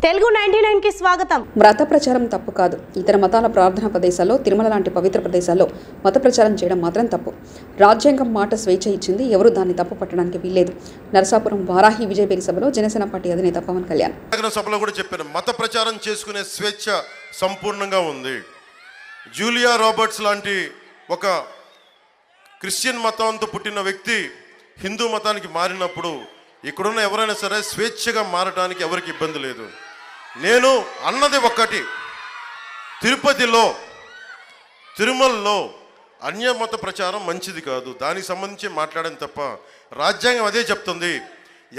తెలుగు 99 కి స్వాగతం. మత ప్రచారం తప్పు కాదు. ఇతర మతాల ప్రార్థనా ప్రదేశాల్లో, తిరుమల లాంటి పవిత్ర ప్రదేశాల్లో మత ప్రచారం చేయడం మాత్రం తప్పు. రాజ్యాంగం మాట స్వేచ్ఛ ఇచ్చింది, ఎవరు దాన్ని తప్పు పట్టడానికి వీల్లేదు. నరసాపురం వారాహి విజయపేరి సభలో జనసేన పార్టీ అధినేత పవన్ కళ్యాణ్ సభలో కూడా చెప్పారు, మత ప్రచారం చేసుకునే స్వేచ్ఛ సంపూర్ణంగా ఉంది. జూలియా రాబర్ట్స్ లాంటి ఒక క్రిస్టియన్ మతంతో పుట్టిన వ్యక్తి హిందూ మతానికి మారినప్పుడు ఇక్కడున్న ఎవరైనా సరే స్వేచ్ఛగా మారడానికి ఎవరికి ఇబ్బంది లేదు. నేను అన్నది ఒక్కటి, తిరుపతిలో తిరుమలలో అన్యమత ప్రచారం మంచిది కాదు, దానికి సంబంధించి మాట్లాడని తప్ప రాజ్యాంగం అదే చెప్తుంది.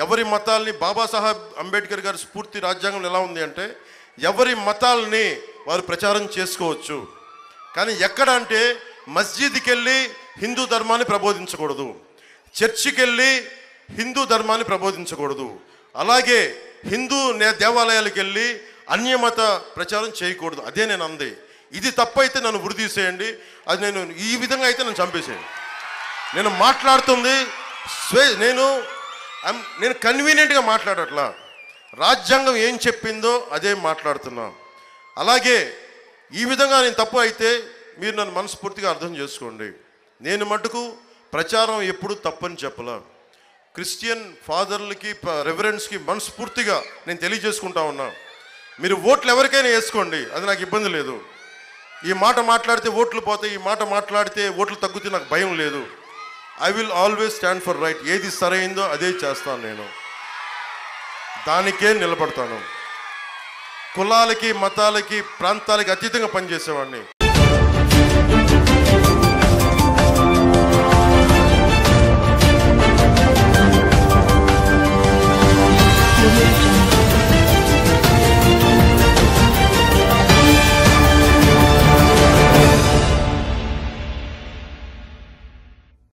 ఎవరి మతాల్ని, బాబాసాహెబ్ అంబేద్కర్ గారి స్ఫూర్తి రాజ్యాంగం ఎలా ఉంది అంటే ఎవరి మతాల్ని వారు ప్రచారం చేసుకోవచ్చు, కానీ ఎక్కడ అంటే మస్జిద్కి వెళ్ళి హిందూ ధర్మాన్ని ప్రబోధించకూడదు, చర్చికి వెళ్ళి హిందూ ధర్మాన్ని ప్రబోధించకూడదు, అలాగే హిందూ దేవాలయాలకు వెళ్ళి అన్యమత ప్రచారం చేయకూడదు. అదే నేను అంది. ఇది తప్పైతే నన్ను ఉరిదీసేయండి, అది నేను ఈ విధంగా అయితే నన్ను చంపేసేయండి. నేను మాట్లాడుతుంది నేను కన్వీనియంట్గా మాట్లాడట్లా, రాజ్యాంగం ఏం చెప్పిందో అదే మాట్లాడుతున్నా. అలాగే ఈ విధంగా నేను తప్పు అయితే మీరు నన్ను మనస్ఫూర్తిగా అర్థం చేసుకోండి. నేను మటుకు ప్రచారం ఎప్పుడు తప్పని చెప్పలా. క్రిస్టియన్ ఫాదర్లకి, రెవరెండ్స్కి మనస్ఫూర్తిగా నేను తెలియజేసుకుంటా ఉన్నా, మీరు ఓట్లు ఎవరికైనా వేసుకోండి, అది నాకు ఇబ్బంది లేదు. ఈ మాట మాట్లాడితే ఓట్లు పోతాయి, ఈ మాట మాట్లాడితే ఓట్లు తగ్గుతే నాకు భయం లేదు. I will always stand for right. ఏది సరైందో అదే చేస్తాను, నేను దానికే నిలబడతాను. కులాలకి, మతాలకి, ప్రాంతాలకి అతీతంగా పనిచేసేవాడిని.